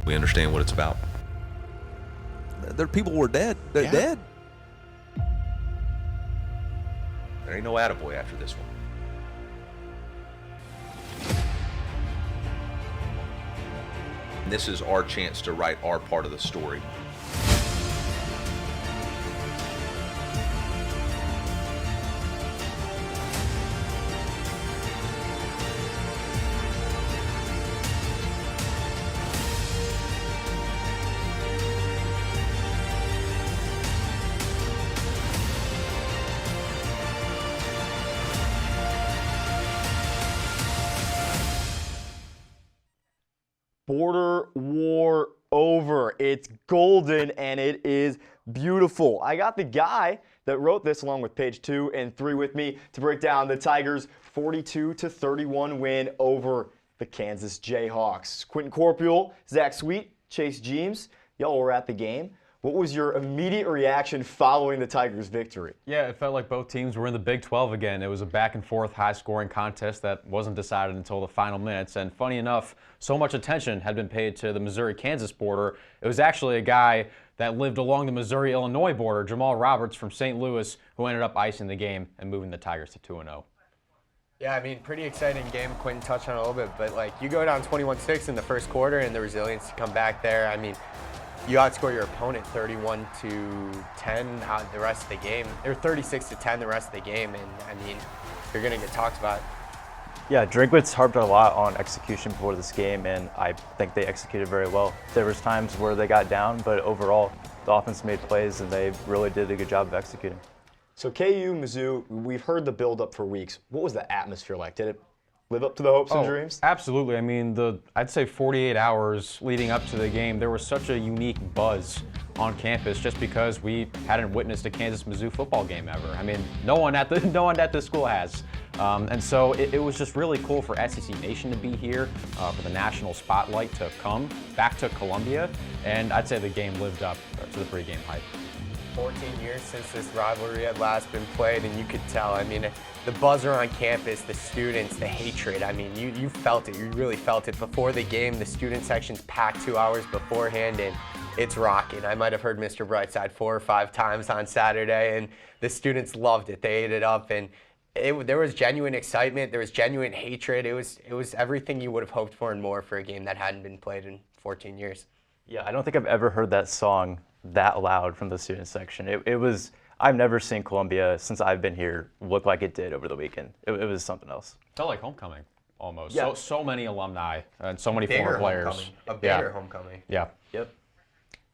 We understand what it's about. Their people were dead. They're dead. There ain't no attaboy after this one. And this is our chance to write our part of the story. Border war over. It's golden and it is beautiful. I got the guy that wrote this along with page 2 and 3 with me to break down the Tigers' 42-31 win over the Kansas Jayhawks. Quentin Corpuel, Zach Sweet, Chase Jeems, y'all were at the game. What was your immediate reaction following the Tigers' victory? Yeah, it felt like both teams were in the Big 12 again. It was a back-and-forth, high-scoring contest that wasn't decided until the final minutes. And funny enough, so much attention had been paid to the Missouri-Kansas border. It was actually a guy that lived along the Missouri-Illinois border, Jamal Roberts from St. Louis, who ended up icing the game and moving the Tigers to 2-0. Yeah, I mean, pretty exciting game. Quentin touched on it a little bit, but like you go down 21-6 in the first quarter and the resilience to come back there. I mean, you outscore your opponent 31-10 out the rest of the game. They're 36-10 the rest of the game, and I mean, you're going to get talked about. Yeah, Drinkwitz harped a lot on execution before this game, and I think they executed very well. There was times where they got down, but overall, the offense made plays, and they really did a good job of executing. So KU, Mizzou, we've heard the build-up for weeks. What was the atmosphere like? Did it live up to the hopes and dreams? Absolutely. I mean, I'd say 48 hours leading up to the game, there was such a unique buzz on campus just because we hadn't witnessed a Kansas-Mizzou football game ever. I mean, no one at the school has. And so it was just really cool for SEC Nation to be here, for the national spotlight to come back to Columbia, and I'd say the game lived up to the pregame hype. 14 years since this rivalry had last been played, and you could tell. I mean, the buzz around campus, the students, the hatred. I mean, you felt it. You really felt it before the game. The student section's packed 2 hours beforehand, and it's rocking. I might have heard Mr. Brightside 4 or 5 times on Saturday, and the students loved it. They ate it up, and there was genuine excitement. There was genuine hatred. It was everything you would have hoped for and more for a game that hadn't been played in 14 years. Yeah, I don't think I've ever heard that song that loud from the student section. It was, I've never seen Columbia since I've been here look like it did over the weekend. It was something else. Felt like homecoming almost. Yeah. So many alumni and so many Bigger former players. homecoming. A bigger homecoming. Yeah. Yep.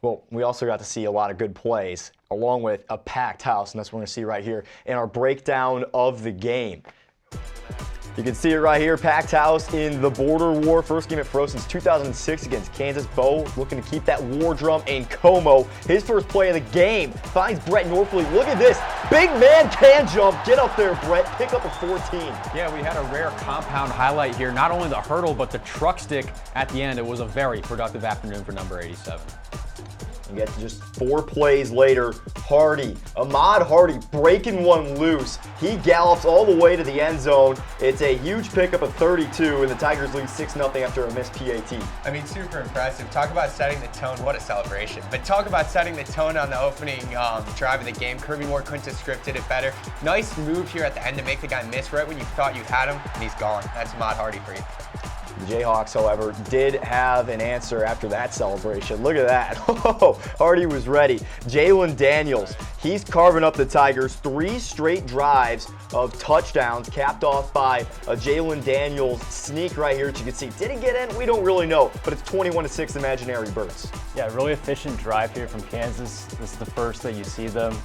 Well, we also got to see a lot of good plays, along with a packed house, and that's what we're going to see right here in our breakdown of the game. You can see it right here, packed house in the border war. First game at Fro since 2006 against Kansas. Bo looking to keep that war drum in Como. His first play of the game finds Brett Norfleet. Look at this. Big man can jump. Get up there, Brett. Pick up a 14. Yeah, we had a rare compound highlight here. Not only the hurdle, but the truck stick at the end. It was a very productive afternoon for number 87. You get to just 4 plays later, Ahmad Hardy breaking one loose. He gallops all the way to the end zone. It's a huge pickup of 32, and the Tigers lead 6-0 after a missed PAT. I mean, super impressive. Talk about setting the tone. What a celebration. But talk about setting the tone on the opening drive of the game. Kirby Moore couldn't have scripted it better. Nice move here at the end to make the guy miss right when you thought you had him, and he's gone. That's Ahmad Hardy for you. The Jayhawks, however, did have an answer after that celebration. Look at that. Oh, Hardy was ready. Jalen Daniels, he's carving up the Tigers. 3 straight drives of touchdowns, capped off by a Jalen Daniels sneak right here, which you can see. Did he get in? We don't really know, but it's 21-6 imaginary bursts. Yeah, really efficient drive here from Kansas. This is the first that you see them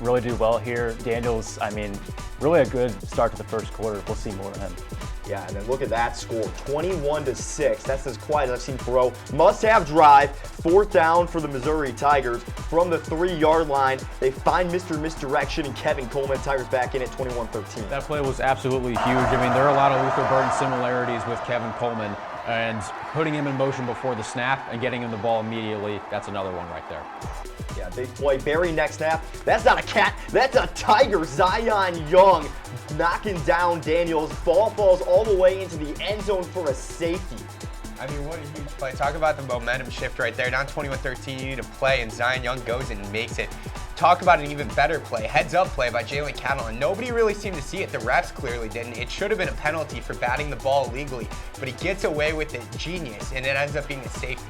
really do well here. Daniels, I mean, really a good start to the first quarter. We'll see more of him. Yeah, and then look at that score, 21-6. That's as quiet as I've seen Fro. Must-have drive, 4th down for the Missouri Tigers. From the 3-yard line, they find Mr. Misdirection and Kevin Coleman. Tigers back in at 21-13. That play was absolutely huge. I mean, there are a lot of Luther Burden similarities with Kevin Coleman, and putting him in motion before the snap and getting him the ball immediately, that's another one right there. Yeah, big play. Barry next snap. That's not a cat. That's a Tiger. Zion Young knocking down Daniels. Ball falls all the way into the end zone for a safety. I mean, what a huge play. Talk about the momentum shift right there. Down 21-13, you need to play, and Zion Young goes and makes it. Talk about an even better play. Heads-up play by Jalen Catalan. Nobody really seemed to see it. The refs clearly didn't. It should have been a penalty for batting the ball illegally, but he gets away with it. Genius, and it ends up being a safety.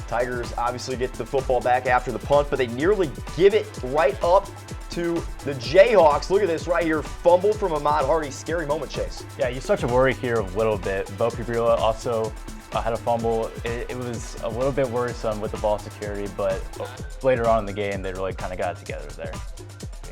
Tigers obviously get the football back after the punt, but they nearly give it right up to the Jayhawks. Look at this right here. Fumble from Ahmad Hardy. Scary moment, Chase. Yeah, you start to worry here a little bit. Bo Pribula also had a fumble. It was a little bit worrisome with the ball security, but later on in the game, they really kind of got it together there.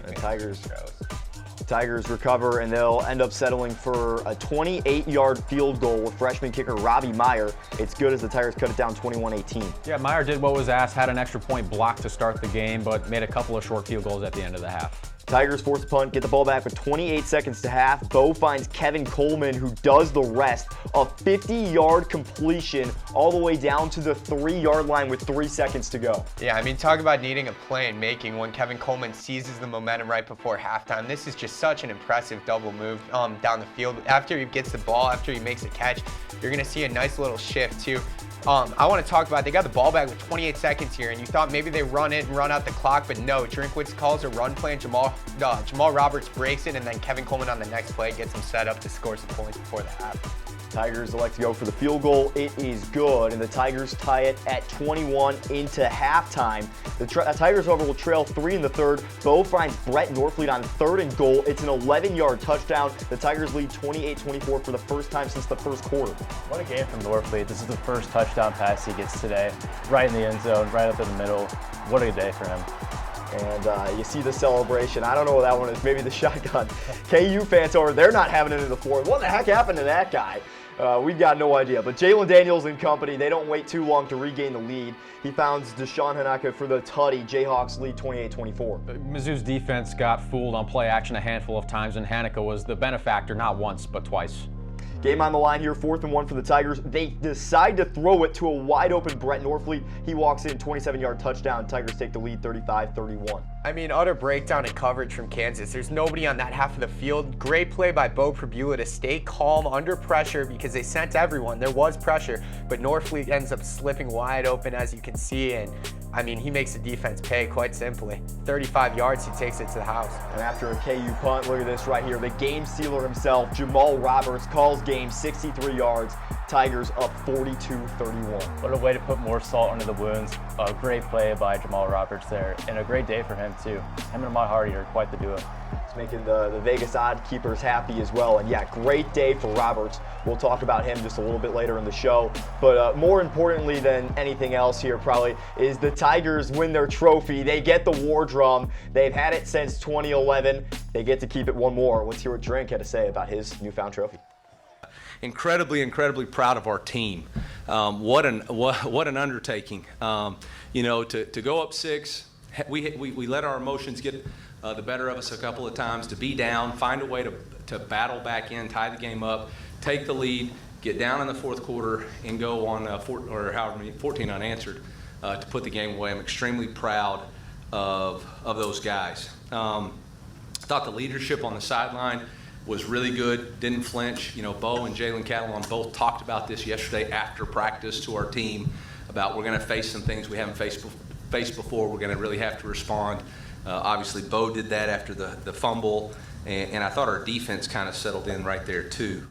And Tigers recover, and they'll end up settling for a 28-yard field goal with freshman kicker Robbie Meyer. It's good as the Tigers cut it down 21-18. Yeah, Meyer did what was asked, had an extra point blocked to start the game, but made a couple of short field goals at the end of the half. Tigers force a punt, get the ball back with 28 seconds to half. Bo finds Kevin Coleman, who does the rest. A 50-yard completion all the way down to the 3-yard line with 3 seconds to go. Yeah, I mean, talk about needing a play and making when Kevin Coleman seizes the momentum right before halftime. This is just such an impressive double move down the field. After he gets the ball, after he makes a catch, you're going to see a nice little shift too. I want to talk about, they got the ball back with 28 seconds here, and you thought maybe they run it and run out the clock, but no. Drinkwitz calls a run play, and Jamal Roberts breaks it, and then Kevin Coleman on the next play gets him set up to score some points before the half. Tigers elect to go for the field goal. It is good, and the Tigers tie it at 21 into halftime. The Tigers, however, will trail 3 in the third. Bo finds Brett Norfleet on 3rd and goal. It's an 11-yard touchdown. The Tigers lead 28-24 for the first time since the first quarter. What a game from Norfleet. This is the first touchdown pass he gets today. Right in the end zone, right up in the middle. What a day for him. And you see the celebration. I don't know what that one is. Maybe the shotgun. KU fans over, they're not having it in the fourth. What the heck happened to that guy? We've got no idea. But Jalen Daniels and company, they don't wait too long to regain the lead. He founds Deshaun Hanaka for the tutty. Jayhawks lead 28-24. Mizzou's defense got fooled on play action a handful of times, and Hanaka was the benefactor not once, but twice. Game on the line here, 4th and 1 for the Tigers. They decide to throw it to a wide open Brett Norfleet. He walks in, 27-yard touchdown. Tigers take the lead 35-31. I mean, utter breakdown in coverage from Kansas. There's nobody on that half of the field. Great play by Bo Pribula to stay calm under pressure because they sent everyone. There was pressure, but Norfleet ends up slipping wide open, as you can see, and I mean, he makes the defense pay, quite simply. 35 yards, he takes it to the house. And after a KU punt, look at this right here. The game sealer himself, Jamal Roberts, calls game 63 yards. Tigers up 42-31. What a way to put more salt under the wounds. A great play by Jamal Roberts there, and a great day for him too. Him and Ahmad Hardy are quite the duo. It's making the Vegas odd keepers happy as well. And yeah, great day for Roberts. We'll talk about him just a little bit later in the show. But more importantly than anything else here probably is the Tigers win their trophy. They get the war drum. They've had it since 2011. They get to keep it one more. Let's hear what Drink had to say about his newfound trophy. Incredibly proud of our team. What an undertaking. To go up 6, we let our emotions get the better of us a couple of times, to be down, find a way to battle back in, tie the game up, take the lead, get down in the fourth quarter, and go on 14 unanswered to put the game away. I'm extremely proud of those guys. Thought the leadership on the sideline was really good, didn't flinch. Bo and Jalen Catalan both talked about this yesterday after practice to our team about we're going to face some things we haven't faced before. We're going to really have to respond. Obviously, Bo did that after the fumble, and I thought our defense kind of settled in right there too.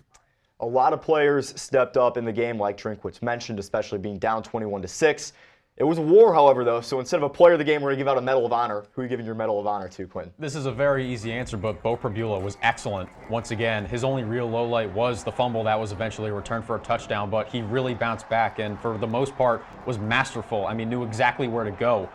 A lot of players stepped up in the game, like Drinkwitz mentioned, especially being down 21-6. It was a war, however, though, so instead of a player of the game, we're going to give out a Medal of Honor. Who are you giving your Medal of Honor to, Quentin? This is a very easy answer, but Bo Pribula was excellent. Once again, his only real low light was the fumble that was eventually returned for a touchdown, but he really bounced back and for the most part was masterful. I mean, knew exactly where to go.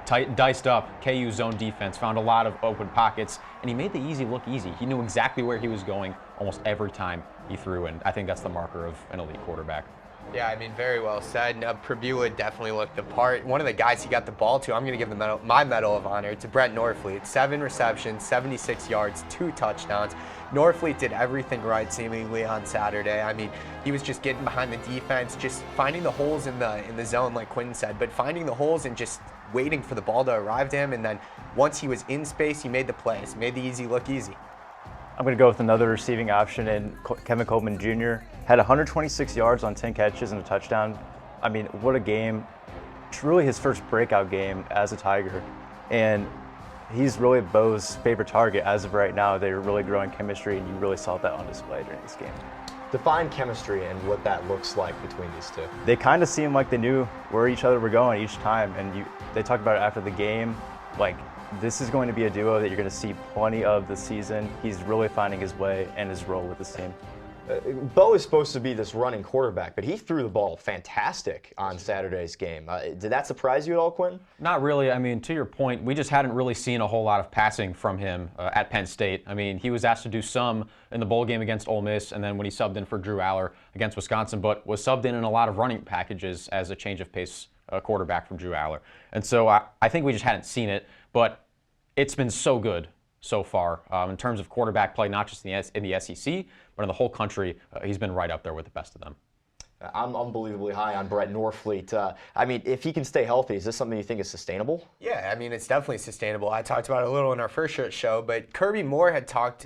Diced up KU's zone defense, found a lot of open pockets, and he made the easy look easy. He knew exactly where he was going almost every time he threw, and I think that's the marker of an elite quarterback. Yeah, I mean, very well said. Pribula definitely looked the part. One of the guys he got the ball to, I'm going to give my Medal of Honor to Brett Norfleet. 7 receptions, 76 yards, 2 touchdowns. Norfleet did everything right seemingly on Saturday. I mean, he was just getting behind the defense, just finding the holes in the zone, like Quentin said, but finding the holes and just waiting for the ball to arrive to him. And then once he was in space, he made the plays, made the easy look easy. I'm going to go with another receiving option in Kevin Coleman Jr. Had 126 yards on 10 catches and a touchdown. I mean, what a game. Truly his first breakout game as a Tiger. And he's really Bo's favorite target as of right now. They're really growing chemistry, and you really saw that on display during this game. Define chemistry and what that looks like between these two. They kind of seemed like they knew where each other were going each time, and they talked about it after the game. Like, this is going to be a duo that you're going to see plenty of this season. He's really finding his way and his role with this team. Bo is supposed to be this running quarterback, but he threw the ball fantastic on Saturday's game. Did that surprise you at all, Quentin? Not really. I mean, to your point, we just hadn't really seen a whole lot of passing from him at Penn State. I mean, he was asked to do some in the bowl game against Ole Miss, and then when he subbed in for Drew Aller against Wisconsin, but was subbed in a lot of running packages as a change of pace quarterback from Drew Aller. And so I think we just hadn't seen it, but it's been so good so far in terms of quarterback play, not just in the SEC, but in the whole country. He's been right up there with the best of them. I'm unbelievably high on Brett Norfleet. I mean, if he can stay healthy, is this something you think is sustainable? Yeah, I mean, it's definitely sustainable. I talked about it a little in our first show, but Kirby Moore had talked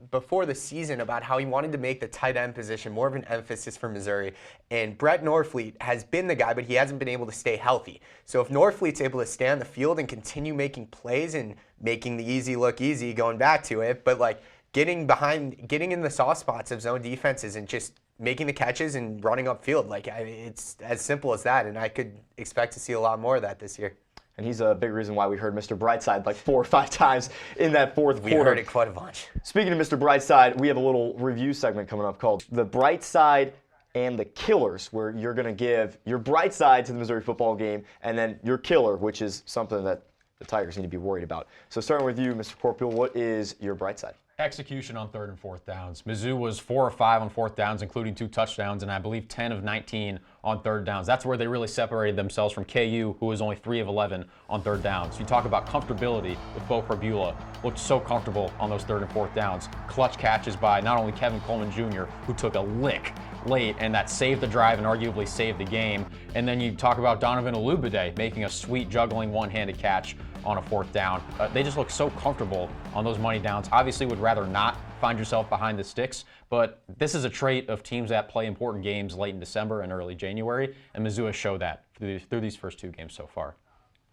before the season about how he wanted to make the tight end position more of an emphasis for Missouri. And Brett Norfleet has been the guy, but he hasn't been able to stay healthy. So if Norfleet's able to stay on the field and continue making plays and making the easy look easy, going back to it, but like getting in the soft spots of zone defenses and just making the catches and running upfield. Like, it's as simple as that, and I could expect to see a lot more of that this year. And he's a big reason why we heard Mr. Brightside like 4 or 5 times in that fourth quarter. We heard it quite a bunch. Speaking of Mr. Brightside, we have a little review segment coming up called The Brightside and the Killers, where you're going to give your bright side to the Missouri football game and then your killer, which is something that the Tigers need to be worried about. So starting with you, Mr. Corpuel, what is your bright side? Execution on 3rd and 4th downs. Mizzou was 4 of 5 on 4th downs, including 2 touchdowns, and I believe 10 of 19 on 3rd downs. That's where they really separated themselves from KU, who was only 3 of 11 on 3rd downs. You talk about comfortability with Bo Corpuel. Looked so comfortable on those 3rd and 4th downs. Clutch catches by not only Kevin Coleman Jr., who took a lick late and that saved the drive and arguably saved the game. And then you talk about Donovan Olubide making a sweet juggling one-handed catch on a 4th down. They just look so comfortable on those money downs. Obviously would rather not find yourself behind the sticks, but this is a trait of teams that play important games late in December and early January, and Mizzou has showed that through these first 2 games so far.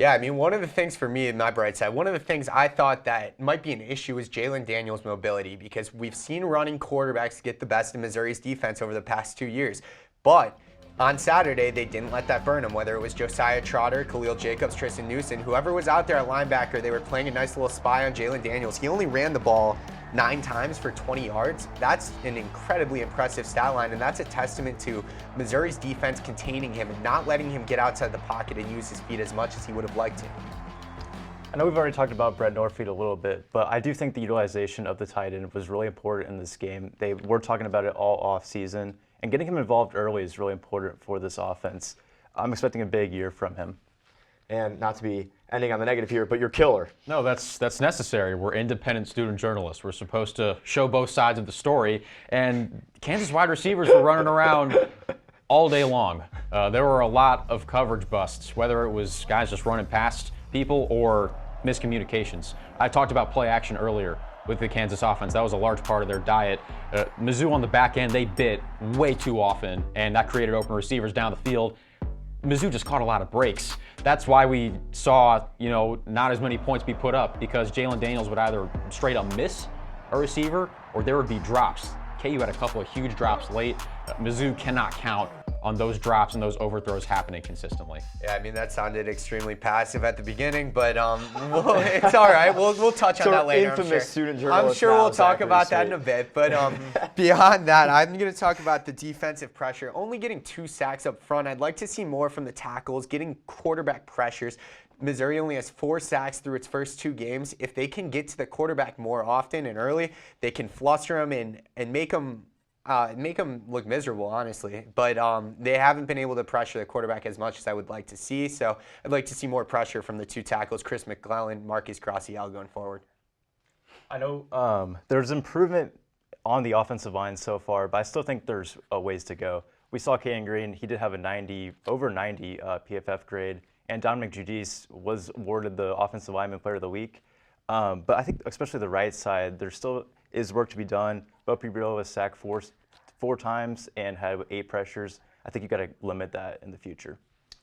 Yeah, I mean, one of the things for me in my bright side, one of the things I thought that might be an issue is Jalen Daniels' mobility, because we've seen running quarterbacks get the best of Missouri's defense over the past 2 years. But on Saturday, they didn't let that burn them, whether it was Josiah Trotter, Khalil Jacobs, Tristan Newsom, whoever was out there at linebacker, they were playing a nice little spy on Jalen Daniels. He only ran the ball 9 times for 20 yards. That's an incredibly impressive stat line, and that's a testament to Missouri's defense containing him and not letting him get outside the pocket and use his feet as much as he would have liked to. I know we've already talked about Brett Norfleet a little bit, but I do think the utilization of the tight end was really important in this game. They were talking about it all off season, and getting him involved early is really important for this offense. I'm expecting a big year from him. And not to be ending on the negative here, but your killer. No, that's necessary. We're independent student journalists. We're supposed to show both sides of the story, and Kansas wide receivers were running around all day long. There were a lot of coverage busts, whether it was guys just running past people or miscommunications. I talked about play action earlier with the Kansas offense. That was a large part of their diet. Mizzou on the back end, they bit way too often, and that created open receivers down the field. Mizzou just caught a lot of breaks. That's why we saw, not as many points be put up, because Jalen Daniels would either straight up miss a receiver or there would be drops. KU had a couple of huge drops late. Mizzou cannot count on those drops and those overthrows happening consistently. Yeah, I mean, that sounded extremely passive at the beginning, but it's all right. We'll touch on that later. Infamous student journalist. I'm sure we'll talk about that in a bit. But beyond that, I'm going to talk about the defensive pressure. Only getting 2 sacks up front. I'd like to see more from the tackles, getting quarterback pressures. Missouri only has 4 sacks through its first 2 games. If they can get to the quarterback more often and early, they can fluster him and make him look miserable, honestly. But they haven't been able to pressure the quarterback as much as I would like to see. So I'd like to see more pressure from the 2 tackles, Chris McClellan, Marcus Gracial, going forward. I know there's improvement on the offensive line so far, but I still think there's a ways to go. We saw Caden Green. He did have a over 90 PFF grade, and Dominic Giudice was awarded the Offensive Lineman Player of the Week. But I think especially the right side, it's is work to be done. Bo Peeperell was sacked four times and had 8 pressures. I think you got to limit that in the future.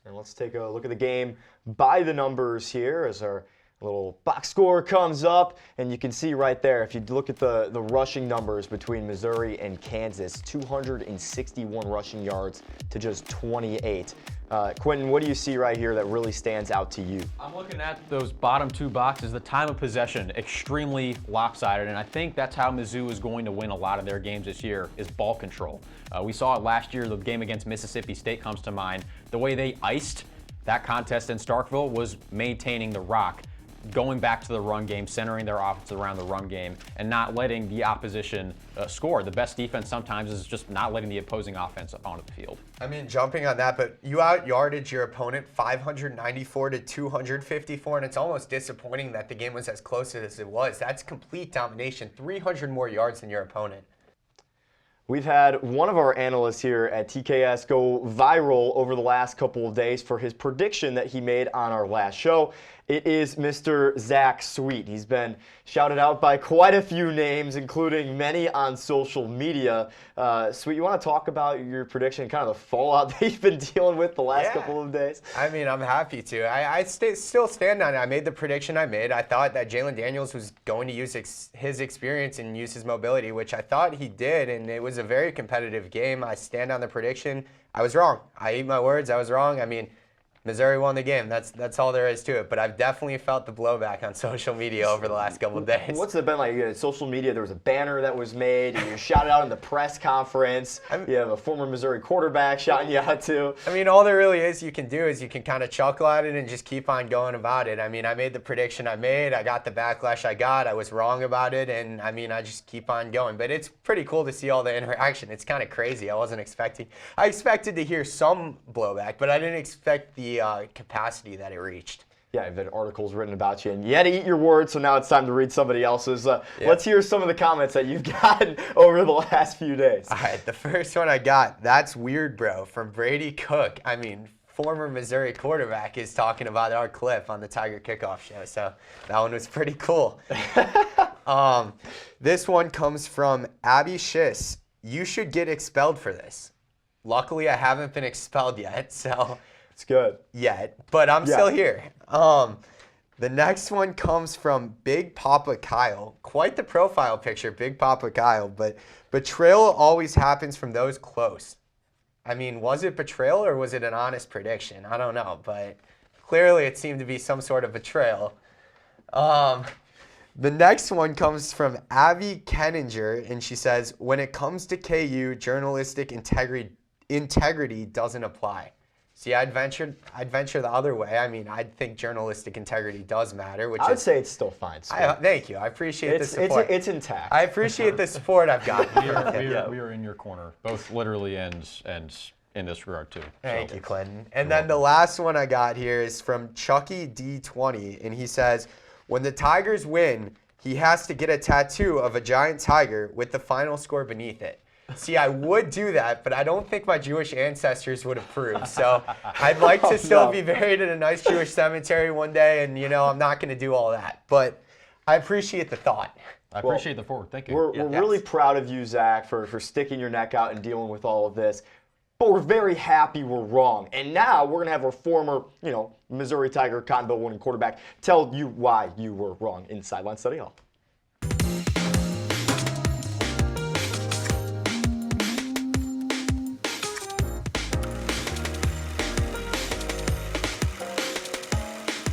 And let's take a look at the game by the numbers here as our little box score comes up, and you can see right there, if you look at the rushing numbers between Missouri and Kansas, 261 rushing yards to just 28. Quentin, what do you see right here that really stands out to you? I'm looking at those bottom 2 boxes. The time of possession, extremely lopsided, and I think that's how Mizzou is going to win a lot of their games this year, is ball control. We saw it last year, the game against Mississippi State comes to mind. The way they iced that contest in Starkville was maintaining the rock, going back to the run game, centering their offense around the run game, and not letting the opposition score. The best defense sometimes is just not letting the opposing offense onto the field. I mean, jumping on that, but you out-yarded your opponent 594 to 254, and it's almost disappointing that the game was as close as it was. That's complete domination, 300 more yards than your opponent. We've had one of our analysts here at TKS go viral over the last couple of days for his prediction that he made on our last show. It is Mr. Zach Sweet. He's been shouted out by quite a few names, including many on social media. Sweet, you want to talk about your prediction, kind of the fallout that you've been dealing with the last couple of days? I mean, I'm happy to. I still stand on it. I made the prediction I made. I thought that Jalen Daniels was going to use his experience and use his mobility, which I thought he did, and it was a very competitive game. I stand on the prediction. I was wrong. I eat my words. I was wrong. I mean, Missouri won the game. That's all there is to it. But I've definitely felt the blowback on social media over the last couple of days. What's it been like? Social media, there was a banner that was made. You shouted out in the press conference. You have a former Missouri quarterback shouting you out too. I mean, all there really is you can do is you can kind of chuckle at it and just keep on going about it. I mean, I made the prediction I made. I got the backlash I got. I was wrong about it. And, I mean, I just keep on going. But it's pretty cool to see all the interaction. It's kind of crazy. I expected to hear some blowback, but I didn't expect the capacity that it reached. Yeah, I've had articles written about you, and you had to eat your words, so now it's time to read somebody else's. Let's hear some of the comments that you've gotten over the last few days. All right, the first one I got, that's weird, bro, from Brady Cook. I mean, former Missouri quarterback is talking about our clip on the Tiger Kickoff show, so that one was pretty cool. This one comes from Abby Schiss. You should get expelled for this. Luckily, I haven't been expelled yet, so... It's good. Yet, but I'm still here. The next one comes from Big Papa Kyle. Quite the profile picture, Big Papa Kyle, but betrayal always happens from those close. I mean, was it betrayal or was it an honest prediction? I don't know, but clearly it seemed to be some sort of betrayal. The next one comes from Avi Kenninger, and she says, when it comes to KU, journalistic integrity doesn't apply. See, I'd venture the other way. I mean, I think journalistic integrity does matter. Which I would say it's still fine. Thank you. I appreciate the support. It's intact. I appreciate the support I've got. We are in your corner, both literally and in this regard too. Thank you, Quentin. And then the last one I got here is from Chucky D20, and he says, when the Tigers win, he has to get a tattoo of a giant tiger with the final score beneath it. See, I would do that, but I don't think my Jewish ancestors would approve. So I'd like to still be buried in a nice Jewish cemetery one day, and, I'm not going to do all that. But I appreciate the thought. I appreciate the forward thinking. We're really proud of you, Zach, for sticking your neck out and dealing with all of this. But we're very happy we're wrong. And now we're going to have our former, Missouri Tiger, Cotton Bowl winning quarterback tell you why you were wrong in Sideline Study Hall.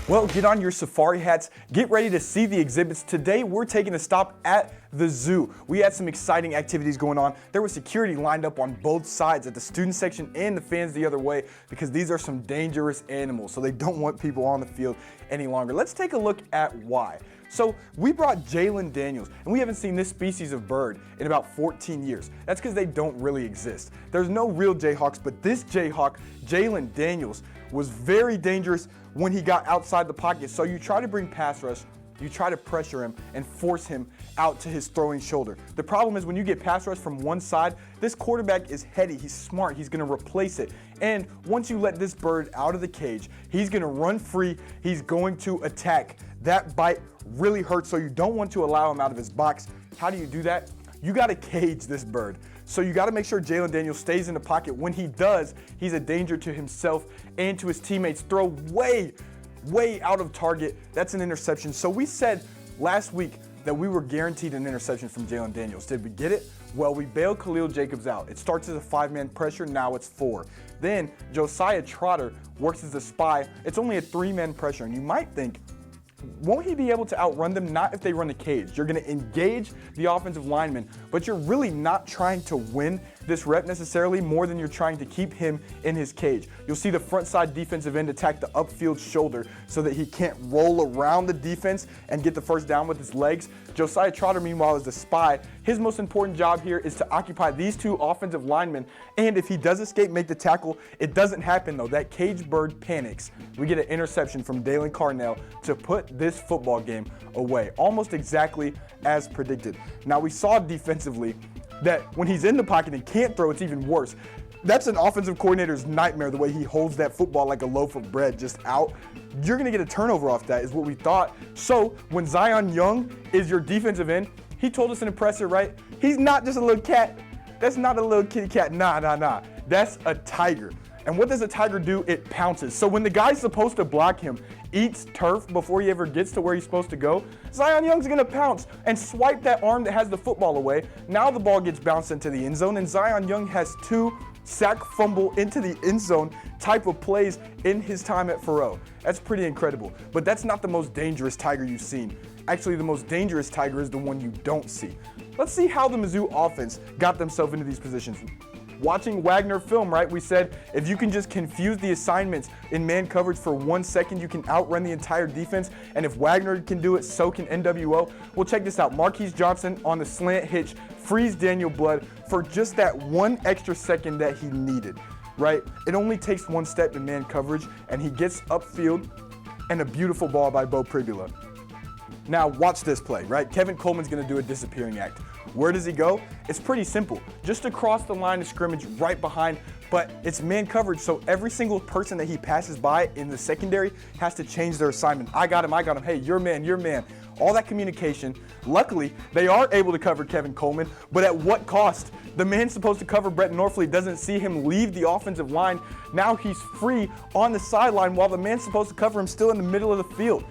Well, get on your safari hats, get ready to see the exhibits. Today, we're taking a stop at the zoo. We had some exciting activities going on. There was security lined up on both sides at the student section and the fans the other way because these are some dangerous animals, so they don't want people on the field any longer. Let's take a look at why. So we brought Jalen Daniels, and we haven't seen this species of bird in about 14 years. That's because they don't really exist. There's no real Jayhawks, but this Jayhawk, Jalen Daniels, was very dangerous when he got outside the pocket. So you try to bring pass rush, you try to pressure him and force him out to his throwing shoulder. The problem is when you get pass rush from one side, this quarterback is heady, he's smart, he's gonna replace it. And once you let this bird out of the cage, he's gonna run free, he's going to attack. That bite really hurts, so you don't want to allow him out of his box. How do you do that? You got to cage this bird. So you got to make sure Jalen Daniels stays in the pocket. When he does, he's a danger to himself and to his teammates. Throw way out of target. That's an interception. So we said last week that we were guaranteed an interception from Jalen Daniels. Did we get it? Well, we bailed Khalil Jacobs out. It starts as a 5-man pressure, now it's 4. Then Josiah Trotter works as a spy. It's only a 3-man pressure, and you might think, won't he be able to outrun them? Not if they run the cage. You're going to engage the offensive lineman, but you're really not trying to win this rep necessarily more than you're trying to keep him in his cage. You'll see the front side defensive end attack the upfield shoulder so that he can't roll around the defense and get the first down with his legs. Josiah Trotter, meanwhile, is the spy. His most important job here is to occupy these 2 offensive linemen, and if he does escape, make the tackle. It doesn't happen, though. That cage bird panics. We get an interception from Dalen Carnell to put this football game away, almost exactly as predicted. Now, we saw defensively that when he's in the pocket and can't throw, it's even worse. That's an offensive coordinator's nightmare, the way he holds that football like a loaf of bread just out. You're going to get a turnover off that, is what we thought. So when Zion Young is your defensive end, he told us in the presser, right? He's not just a little cat. That's not a little kitty cat. Nah. That's a tiger. And what does a tiger do? It pounces. So when the guy's supposed to block him eats turf before he ever gets to where he's supposed to go, Zion Young's going to pounce and swipe that arm that has the football away. Now the ball gets bounced into the end zone, and Zion Young has 2 sack fumble into the end zone type of plays in his time at Faroe. That's pretty incredible. But that's not the most dangerous tiger you've seen. Actually, the most dangerous tiger is the one you don't see. Let's see how the Mizzou offense got themselves into these positions. Watching Wagner film, right, we said if you can just confuse the assignments in man coverage for 1 second, you can outrun the entire defense. And if Wagner can do it, so can NWO. Well, check this out. Marquise Johnson on the slant hitch frees Daniel Blood for just that 1 extra second that he needed, right? It only takes 1 step in man coverage, and he gets upfield, and a beautiful ball by Bo Pribula. Now watch this play, right? Kevin Coleman's going to do a disappearing act. Where does he go? It's pretty simple. Just across the line of scrimmage right behind, but it's man coverage, so every single person that he passes by in the secondary has to change their assignment. I got him. Hey, your man. All that communication. Luckily, they are able to cover Kevin Coleman, but at what cost? The man supposed to cover Brett Norfleet doesn't see him leave the offensive line. Now he's free on the sideline while the man supposed to cover him still in the middle of the field.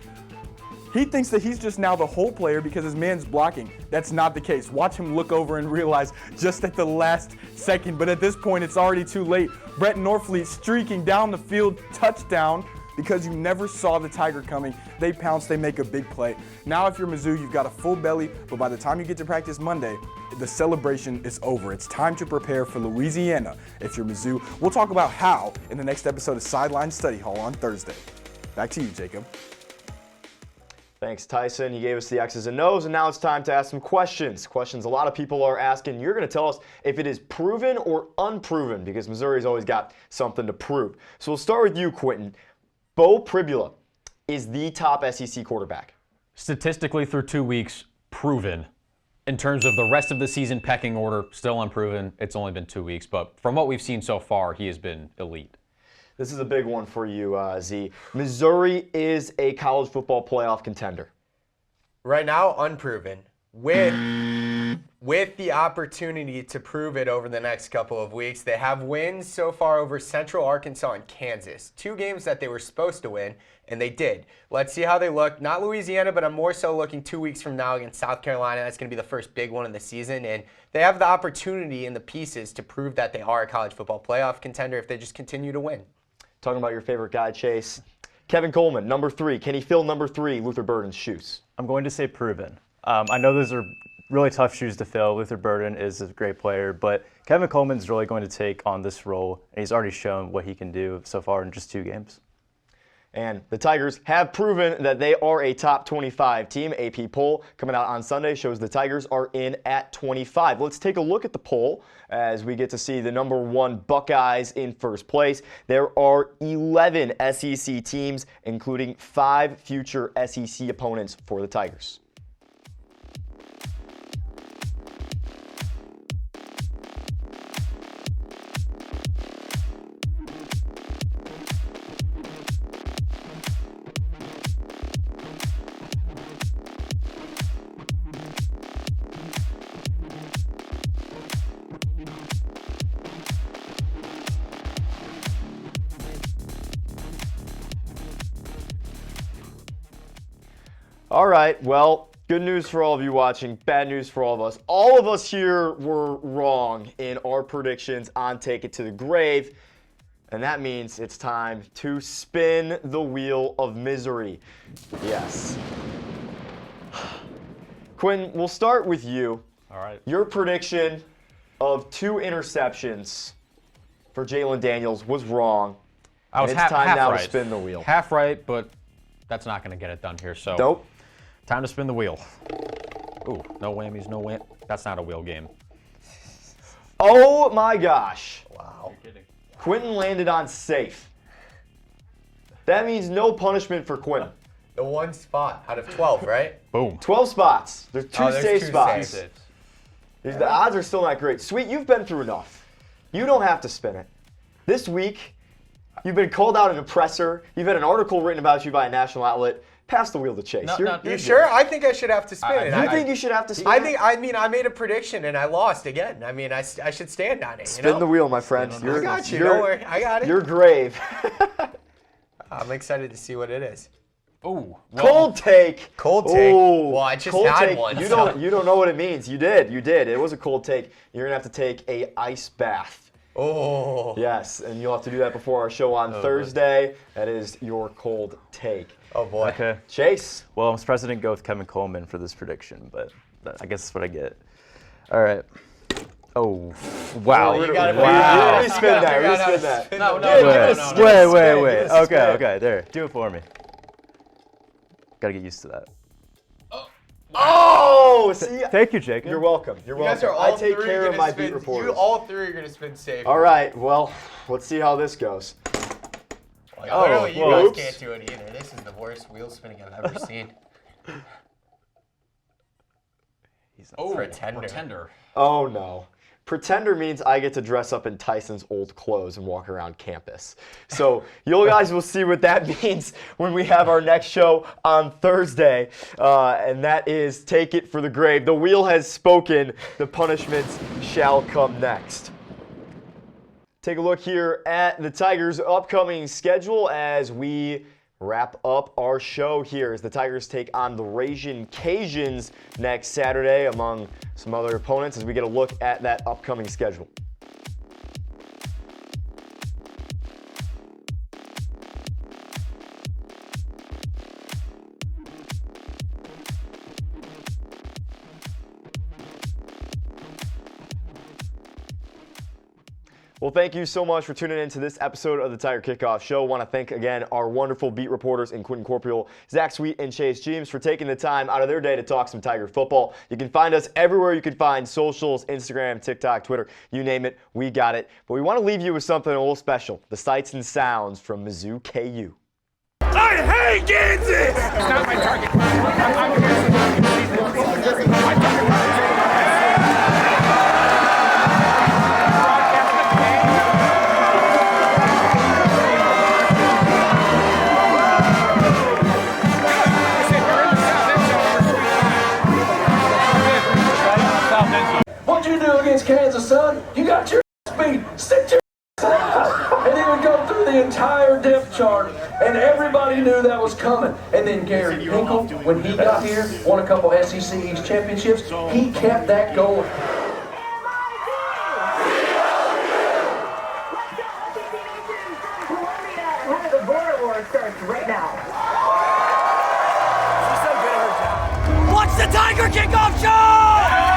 He thinks that he's just now the whole player because his man's blocking. That's not the case. Watch him look over and realize just at the last second, but at this point it's already too late. Brett Norfleet streaking down the field, touchdown, because you never saw the Tiger coming. They pounce, they make a big play. Now if you're Mizzou, you've got a full belly, but by the time you get to practice Monday, the celebration is over. It's time to prepare for Louisiana if you're Mizzou. We'll talk about how in the next episode of Sideline Study Hall on Thursday. Back to you, Jacob. Thanks, Tyson. You gave us the X's and O's, and now it's time to ask some questions. Questions a lot of people are asking. You're going to tell us if it is proven or unproven, because Missouri's always got something to prove. So we'll start with you, Quentin. Bo Pribula is the top SEC quarterback. Statistically, through 2 weeks, proven. In terms of the rest of the season pecking order, still unproven. It's only been 2 weeks, but from what we've seen so far, he has been elite. This is a big one for you, Z. Missouri is a college football playoff contender. Right now, unproven. With the opportunity to prove it over the next couple of weeks. They have wins so far over Central Arkansas and Kansas. 2 games that they were supposed to win, and they did. Let's see how they look. Not Louisiana, but I'm more so looking 2 weeks from now against South Carolina. That's going to be the first big one of the season, and they have the opportunity and the pieces to prove that they are a college football playoff contender if they just continue to win. Talking about your favorite guy, Chase. Kevin Coleman, number 3. Can he fill number 3, Luther Burden's shoes? I'm going to say proven. I know those are really tough shoes to fill. Luther Burden is a great player, but Kevin Coleman's really going to take on this role, and he's already shown what he can do so far in just 2 games. And the Tigers have proven that they are a top 25 team. AP poll coming out on Sunday shows the Tigers are in at 25. Let's take a look at the poll as we get to see the number 1 Buckeyes in first place. There are 11 SEC teams, including 5 future SEC opponents for the Tigers. All right, well, good news for all of you watching, bad news for all of us. All of us here were wrong in our predictions on Take It to the Grave, and that means it's time to spin the wheel of misery. Yes. Quentin, we'll start with you. All right. Your prediction of 2 interceptions for Jalen Daniels was wrong. I was and it's time half now right. to spin the wheel. Half right, but that's not going to get it done here. So Nope. time to spin the wheel. Ooh, no whammies, no wham. That's not a wheel game. Oh my gosh. Wow. You're kidding. Quentin landed on safe. That means no punishment for Quentin. The one spot out of 12, right? Boom. 12 spots. There's 2 Oh, there's safe 2 spots. safe. The odds are still not great. Sweet, you've been through enough. You don't have to spin it. This week, you've been called out an oppressor. You've had an article written about you by a national outlet. Pass the wheel to Chase. No, You're no, You good. sure? I think I should have to spin it. You think you should have to spin I it? think. I mean, I made a prediction and I lost again. I mean, I should stand on it. Spin the wheel, my friend. I got you. Don't worry. I got it. You're grave. I'm excited to see what it is. Ooh. Cold take. Cold take. Ooh, Well, I just cold had take. one, You so- don't know what it means. You did. It was a cold take. You're gonna have to take a ice bath. Oh. Yes, and you'll have to do that before our show on Thursday. That is your cold take. Oh boy. Okay. Chase. Well, I'm surprised I didn't go with Kevin Coleman for this prediction, but I guess that's what I get. All right. Oh, wow. You gotta Wow. Respin that. Respin that. No, Wait. Okay. There. Do it for me. Gotta get used to that. Oh, see. Thank you, Jacob. You're welcome. You're You guys welcome. are all I take three care of gonna my spin, beat reporters. You all 3 are gonna spin safe. All right. Well, let's see how this goes. Like, literally, you well, guys can't do it either. This is the worst wheel spinning I've ever seen. Oh, Pretender. Oh no. Pretender means I get to dress up in Tyson's old clothes and walk around campus. So you guys will see what that means when we have our next show on Thursday. And that is Take It for the Grave. The wheel has spoken. The punishments shall come next. Take a look here at the Tigers' upcoming schedule as we wrap up our show here as the Tigers take on the Ragin' Cajuns next Saturday, among some other opponents, as we get a look at that upcoming schedule. Well, thank you so much for tuning in to this episode of the Tiger Kickoff Show. I want to thank again our wonderful beat reporters in Quentin Corpuel, Zach Sweet, and Chase James for taking the time out of their day to talk some Tiger football. You can find us everywhere you can find socials, Instagram, TikTok, Twitter, you name it, we got it. But we want to leave you with something a little special, the sights and sounds from Mizzou KU. I hate Kansas! It's not my target. What'd you do against Kansas, son? You got your speed. Stick to your out. And he would go through the entire depth chart, and everybody knew that was coming. And then Gary Hinkle, when he got here, won a couple SEC East championships. He kept that going. One of the border wars starts right now. Watch the Tiger Kickoff Show!